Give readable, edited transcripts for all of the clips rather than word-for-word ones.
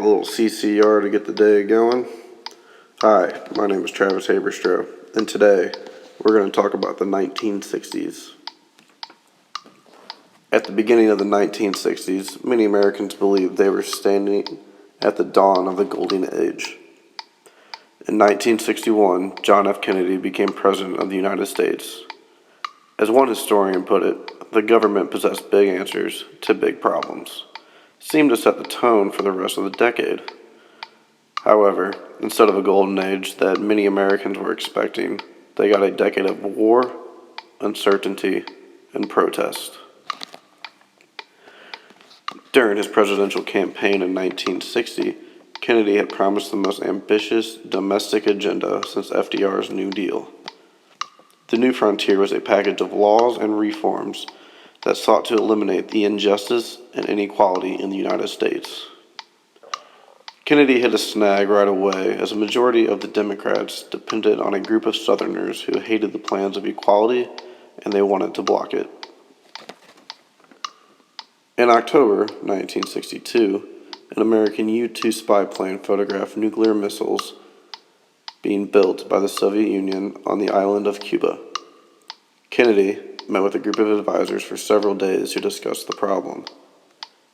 a little CCR to get the day going. Hi, my name is Travis Haberstroh, and today we're going to talk about the 1960s. At the beginning of the 1960s, many Americans believed they were standing at the dawn of the golden age. In 1961, John F. Kennedy became President of the United States. As one historian put it, the government possessed big answers to big problems. Seemed to set the tone for the rest of the decade. However, instead of a golden age that many Americans were expecting, they got a decade of war, uncertainty, and protest. During his presidential campaign in 1960, Kennedy had promised the most ambitious domestic agenda since FDR's New Deal. The New Frontier was a package of laws and reforms that sought to eliminate the injustice and inequality in the United States. Kennedy hit a snag right away, as a majority of the Democrats depended on a group of Southerners who hated the plans of equality and they wanted to block it. In October 1962, an American U-2 spy plane photographed nuclear missiles being built by the Soviet Union on the island of Cuba. Kennedy met with a group of advisors for several days to discuss the problem.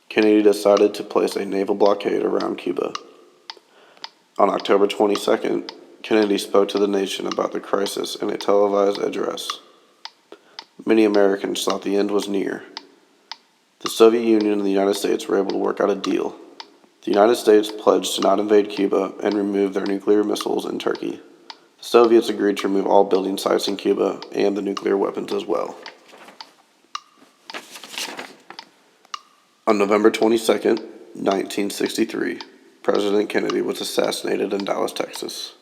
Kennedy decided to place a naval blockade around Cuba. On October 22nd, Kennedy spoke to the nation about the crisis in a televised address. Many Americans thought the end was near. The Soviet Union and the United States were able to work out a deal. The United States pledged to not invade Cuba and remove their nuclear missiles in Turkey. The Soviets agreed to remove all building sites in Cuba and the nuclear weapons as well. On November 22nd, 1963, President Kennedy was assassinated in Dallas, Texas.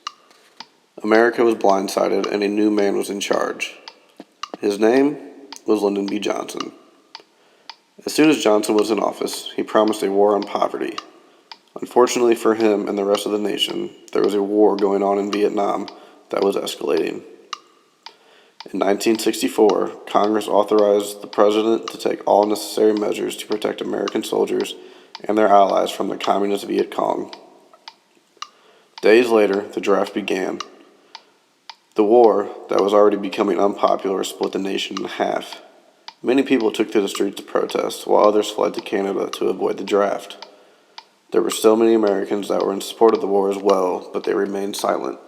America was blindsided and a new man was in charge. His name was Lyndon B. Johnson. As soon as Johnson was in office, he promised a war on poverty. Unfortunately for him and the rest of the nation, there was a war going on in Vietnam that was escalating. In 1964, Congress authorized the President to take all necessary measures to protect American soldiers and their allies from the communist Viet Cong. Days later, the draft began. The war, that was already becoming unpopular, split the nation in half. Many people took to the streets to protest, while others fled to Canada to avoid the draft. There were still many Americans that were in support of the war as well, but they remained silent.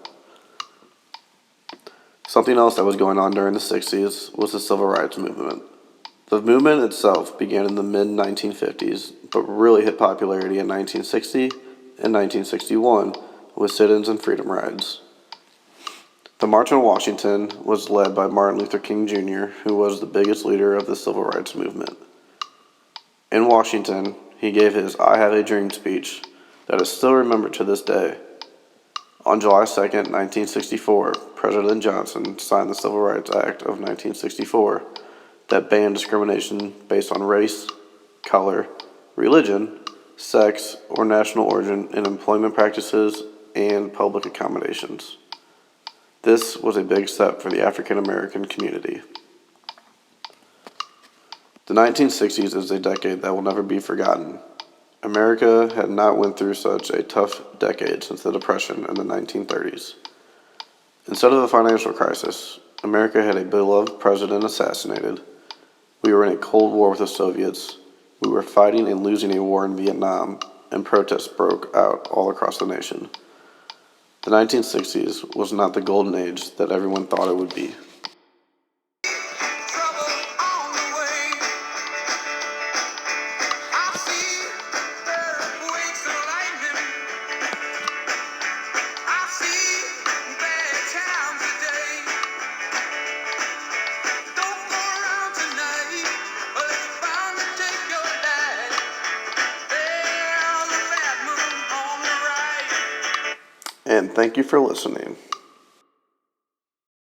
Something else that was going on during the 60s was the Civil Rights Movement. The movement itself began in the mid-1950s, but really hit popularity in 1960 and 1961 with sit-ins and freedom rides. The March on Washington was led by Martin Luther King Jr., who was the biggest leader of the Civil Rights Movement. In Washington, he gave his I Have a Dream speech that is still remembered to this day. On July 2, 1964, President Johnson signed the Civil Rights Act of 1964 that banned discrimination based on race, color, religion, sex, or national origin in employment practices and public accommodations. This was a big step for the African American community. The 1960s is a decade that will never be forgotten. America had not went through such a tough decade since the Depression in the 1930s. Instead of a financial crisis, America had a beloved president assassinated. We were in a Cold War with the Soviets. We were fighting and losing a war in Vietnam, and protests broke out all across the nation. The 1960s was not the golden age that everyone thought it would be. And thank you for listening.